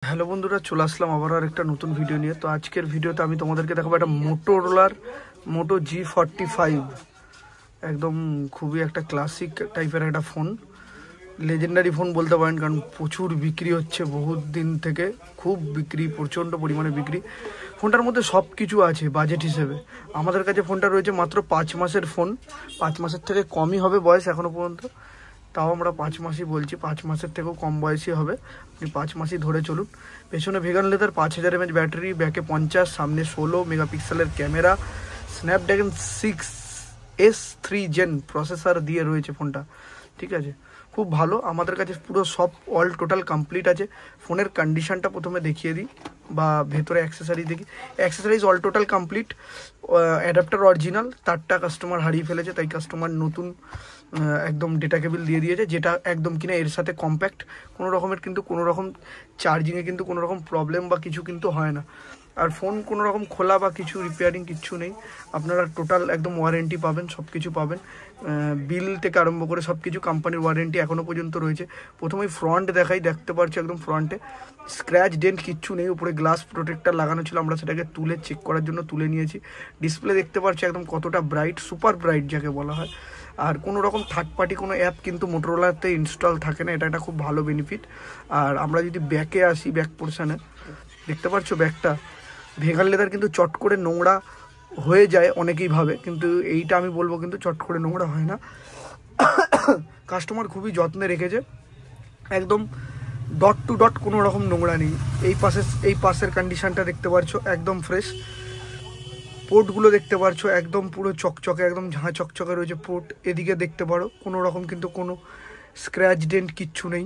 Hello বন্ধুরা, চলে আসলাম আবার আর একটা নতুন ভিডিও নিয়ে। তো আজকের ভিডিওতে আমি তোমাদেরকে দেখাবো একটা মোটোরোলার মোটো G45। একদম খুবই একটা ক্লাসিক টাইপের একটা ফোন, লেজেন্ডারি ফোন বলতে পারেন, কারণ প্রচুর বিক্রি হচ্ছে বহুত দিন থেকে, খুব বিক্রি, প্রচণ্ড পরিমাণে বিক্রি। ফোনটার মধ্যে সব কিছু আছে বাজেট হিসেবে। আমাদের কাছে ফোনটা রয়েছে মাত্র 5 মাসের ফোন, 5 মাসের থেকে কমই হবে বয়স এখনও পর্যন্ত, তাও আমরা 5 মাসই বলছি, 5 মাসের থেকেও কম বয়সী হবে, আপনি 5 মাসই ধরে চলুন। পেছনে ভেগান লেদার, 5000 mAh ব্যাটারি, ব্যাকে 50, সামনে 16 মেগাপিক্সেলের camera, Snapdragon 6S 3 gen processor দিয়ে রয়েছে ফোনটা, ঠিক আছে, খুব ভালো। আমাদের কাছে পুরো সব অল টোটাল কমপ্লিট আছে। ফোনের কন্ডিশনটা প্রথমে দেখিয়ে দিই, বা ভেতরে অ্যাক্সেসরিজ দেখি। Accessories all total complete, adapter original, তারটা কাস্টমার হারিয়ে ফেলেছে, তাই কাস্টমার নতুন একদম ডেটা কেবল দিয়ে দিয়েছে, যেটা একদম কিনা এর সাথে কম্প্যাক্ট, কোনো রকমের কিন্তু কোনো রকম চার্জিংয়ে কিন্তু কোনো রকম প্রবলেম বা কিছু কিন্তু হয় না। আর ফোন কোনো রকম খোলা বা কিছু রিপেয়ারিং কিচ্ছু নেই, আপনারা টোটাল একদম ওয়ারেন্টি পাবেন, সব কিছু পাবেন, বিল থেকে আরম্ভ করে সব কিছু কোম্পানির ওয়ারেন্টি এখনও পর্যন্ত রয়েছে। প্রথমেই ফ্রন্ট দেখাই, দেখতে পাচ্ছি একদম ফ্রন্টে স্ক্র্যাচ ডেন্ট কিচ্ছু নেই, উপরে গ্লাস প্রোটেক্টার লাগানো ছিল, আমরা সেটাকে তুলে চেক করার জন্য তুলে নিয়েছি। ডিসপ্লে দেখতে পাচ্ছি একদম কতটা ব্রাইট, সুপার ব্রাইট যাকে বলা হয়। আর কোনো রকম থার্ড পার্টি কোনো অ্যাপ কিন্তু মোটোরোলাতে ইনস্টল থাকে না, এটা একটা খুব ভালো বেনিফিট। আর আমরা যদি ব্যাকে আসি, ব্যাক পোর্শনে দেখতে পাচ্ছ ব্যাগটা ভেগান লেদার, কিন্তু চট করে নোংরা হয়ে যায় অনেকেই ভাবে, কিন্তু এইটা আমি বলবো কিন্তু চট করে নোংরা হয় না। কাস্টমার খুবই যত্নে রেখেছে, একদম ডট টু ডট কোনো রকম নোংরা নেই। এই পাশের কন্ডিশনটা দেখতে পাচ্ছ একদম ফ্রেশ, পোর্টগুলো দেখতে পাচ্ছ একদম পুরো চকচকে, একদম ঝাঁ চকচকে রয়েছে পোর্ট। এদিকে দেখতে পারো কোনো রকম কিন্তু কোনো স্ক্র্যাচ ডেন্ট কিচ্ছু নেই।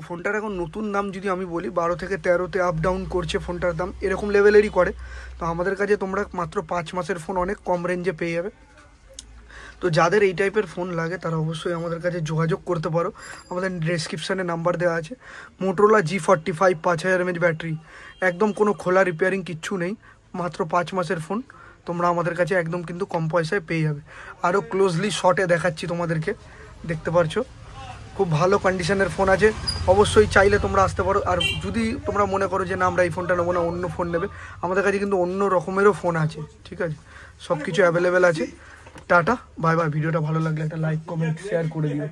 ফোনটার এখন নতুন দাম যদি আমি বলি 12 থেকে 13তে আপ ডাউন করছে ফোনটার দাম, এরকম লেভেলেরই করে। তো আমাদের কাছে তোমরা মাত্র 5 মাসের ফোন অনেক কম রেঞ্জে পেয়ে যাবে। তো যাদের এই টাইপের ফোন লাগে তারা অবশ্যই আমাদের কাছে যোগাযোগ করতে পারো, আমাদের ডেসক্রিপশানে নাম্বার দেওয়া আছে। মোটোরোলা G45 5000 mAh ব্যাটারি, একদম কোনো খোলা রিপেয়ারিং কিচ্ছু নেই, মাত্র 5 মাসের ফোন তোমরা আমাদের কাছে একদম কিন্তু কম পয়সায় পেয়ে যাবে। আরও ক্লোজলি শটে দেখাচ্ছি তোমাদেরকে, দেখতে পারছো খুব ভালো কন্ডিশনের ফোন আছে। অবশ্যই চাইলে তোমরা আসতে পারো। আর যদি তোমরা মনে করো যে না আমরা এই ফোনটা নেবো না, অন্য ফোন নেবে, আমাদের কাছে কিন্তু অন্য রকমেরও ফোন আছে, ঠিক আছে, সব কিছু অ্যাভেলেবেল আছে। Tata, bye bye. ভিডিওটা ভালো লাগলে একটা লাইক, কমেন্ট, শেয়ার করে দিও।